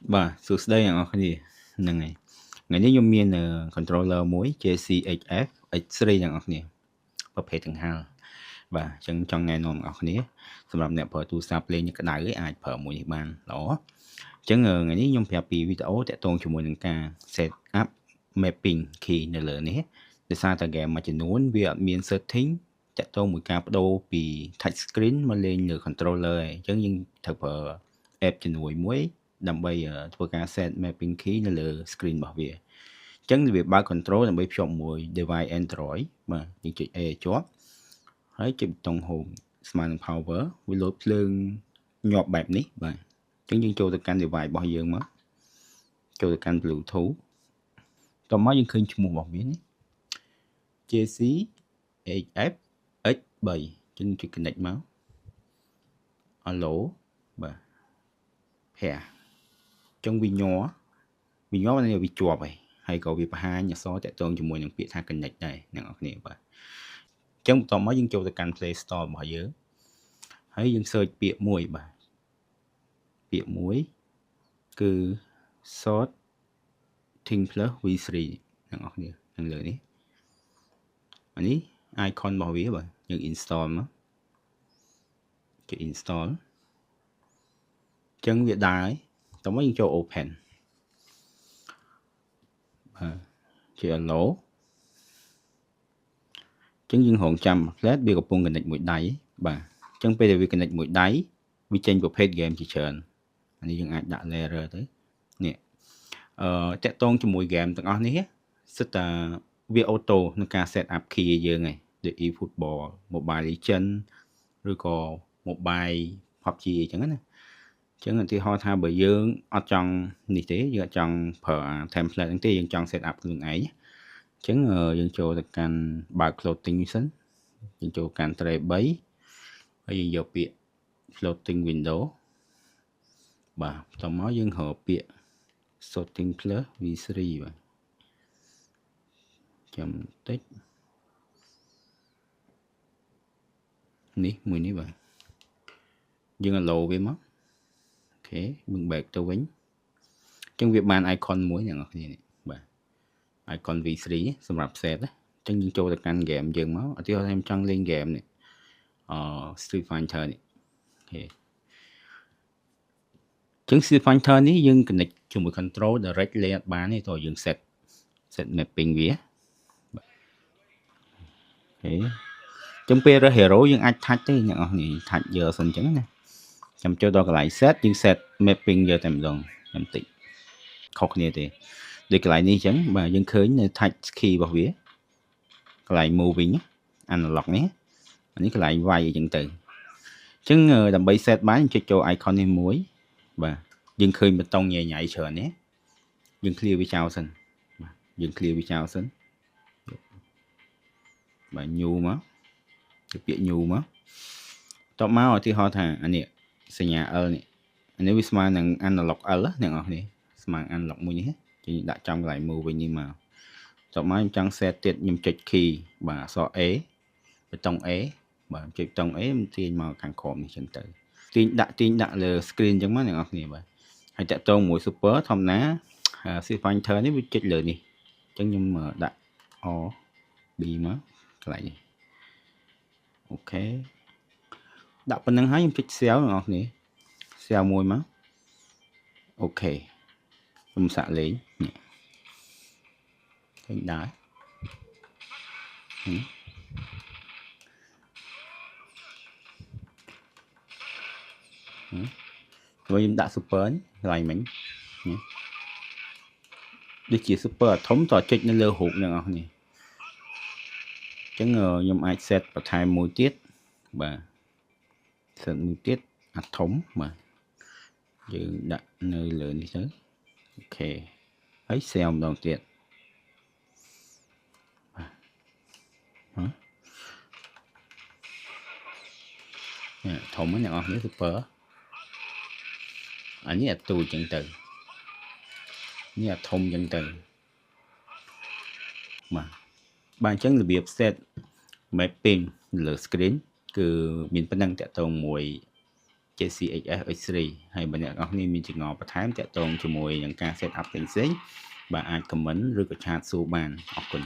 Bah, so đây là cái này này. Ngàyนี้ខ្ញុំមាន controller មួយ JCHF X3 ទាំងអស់គ្នាប្រភេទទាំងហាលបាទអញ្ចឹងចង់ណែនាំបងប្អូនគ្នាសម្រាប់អ្នកប្រើទូរស័ព្ទលេងក្តៅអាចប្រើមួយនេះបានល្អអញ្ចឹងថ្ងៃនេះខ្ញុំប្រាប់ពីវីដេអូតាក់ទងជាមួយនឹងការ set up mapping key នៅលើនេះដោយសារតែ game មួយចំនួនវាអត់មាន setting តាក់ទងមួយការបដូរពី touch screen មកលេងលើ controller ឯងអញ្ចឹងយើងត្រូវប្រើ app ជំនួយមួយដើម្បីធ្វើការ set mapping key នៅលើ screen របស់វាអញ្ចឹងវាបើក control ដើម្បីភ្ជាប់មួយ device Android បាទយើងចុច A ជាប់ហើយចុចប៊ូតុង home ស្មើនឹង power វាលោតភ្លើងញាប់បែបនេះបាទអញ្ចឹងយើងចូលទៅកាន់ device របស់យើងមកចូលទៅកាន់ Bluetooth តោះមកយើងឃើញឈ្មោះរបស់វានេះ JC HF X3 ចឹងចុច connect មក Allo បាទភ័ក្រចឹងវាញ័រនេះវាជាប់ហើយក៏វាបង្ហាញអក្សរតាក់ទងជាមួយនឹងពាក្យថា connect ដែរអ្នកនរគ្នាបាទអញ្ចឹងបន្តមកយើងចូលទៅកាន់ Play Store របស់យើងហើយយើង search ពាក្យមួយបាទពាក្យមួយគឺ Short Think Plus V3 អ្នកនរគ្នាខាងលើនេះអានេះ icon របស់វាបាទយើង install មកចុច install អញ្ចឹងវាដើរតោះមកយើងចូល open បាទជា allow អញ្ចឹងយើងរងចាំ flash វាកំពុង connect មួយដៃបាទអញ្ចឹងពេលដែលវា connect មួយដៃវាចេញប្រភេទ game ជាច្រើនអានេះយើងអាចដាក់ layer ទៅនេះតាក់ទងជាមួយ game ទាំងអស់នេះសិតតែវា auto ក្នុងការ set up key យើងឯងដូច eFootball Mobile Legend ឬក៏ Mobile PUBG អញ្ចឹងណាអញ្ចឹងឧទាហរណ៍ថាបើយើងអត់ចង់នេះទេយើងអត់ចង់ប្រើ template ហ្នឹងទេយើងចង់ set up ខ្លួនឯងអញ្ចឹងយើងចូលទៅកាន់បើក floating នេះសិនយើងចូលកាន់ tray 3ហើយយើងយកពាក្យ floating window បាទបន្តមកយើងរកពាក្យ Shorting Plus V3 បាទចាំតិចនេះមួយនេះបាទយើង allow វាមកអូខេយើង back ទៅវិញអញ្ចឹងវាបាន icon មួយអ្នកនរគ្នានេះបាទ icon V3 សម្រាប់ set ណាអញ្ចឹងយើងចូលទៅកាន់ game យើងមកឧទាហរណ៍ខ្ញុំចង់លេង game នេះStreet Fighter នេះអូខេអញ្ចឹង Street Fighter នេះយើង connect ជាមួយ control direct លេងអត់បានទេតើយើង set mapping វាបាទអូខេចឹងពេលរើស hero យើងអាច touch ទេអ្នកនរគ្នា touch យកសិនអញ្ចឹងណាចាំចូលដល់កន្លែង set យើង set mapping យកតែម្ដងចាំតិចខុសគ្នាទេដូចកន្លែងនេះអញ្ចឹងបាទយើងឃើញនៅ touch key របស់វាកន្លែង moving analog នេះអានេះកន្លែងវាយអញ្ចឹងទៅអញ្ចឹងដើម្បី set បានចុចចូល icon នេះមួយបាទយើងឃើញប៊ូតុងញ៉ៃច្រើននេះយើង clear វាចោលសិនបាទយើង clear វាចោលសិនបាទ new មកទៅពាក្យ new មកតបមកឧទាហរណ៍ថាអានេះសញ្ញា L នេះអានេះវាស្មើនឹង analog L អ្នកនរគ្នាស្មើ analog មួយនេះជិះដាក់ចំកន្លែង move វិញនេះមកតបមកខ្ញុំចង់ set ទៀតខ្ញុំចុច key បាទអក្សរ A ប៊ូតុង A បាទចុចប៊ូតុង A มันទាញមកខាងក្រោមនេះចឹងទៅទាញដាក់លើ screen ចឹងមកអ្នកនរគ្នាបាទហើយតាក់ទងមួយ super ធម្មតា Street Fighter នេះវាចុចលើនេះអញ្ចឹងខ្ញុំដាក់ O B មកកន្លែងនេះអូខេដាក់ប៉ុណ្្នឹងហើយខ្ញុំចុច save អ្នកនរគ្នា save មួយមកអូខេខ្ញុំសាក់លេងនេះឃើញដែរហើយខ្ញុំដាក់ super កន្លែងមិញដូចជា super ធំតចុចនៅលើរូបអ្នកនរគ្នាអញ្ចឹងខ្ញុំអាច set បន្ថែមមួយទៀតបាទ set មួយទៀតអាធំបាទយើងដាក់នៅលើនេះទៅអូខេហើយ save ម្ដងទៀតបាទធំហ្នឹងអ្នកនរគ្នា super អានេះអាទូចចឹងទៅនេះអាធំចឹងទៅបាទអញ្ចឹងរបៀប set mapping លើ screen គឺមានប៉ុណ្ណឹងតាក់ទងមួយ JCHF X3 ហើយបើអ្នកនរគ្នាមានចម្ងល់បន្ថែមតាក់ទងជាមួយនឹងការ set up ផ្សេងៗបាទអាច comment ឬក៏ឆាតសួរបានអរគុណ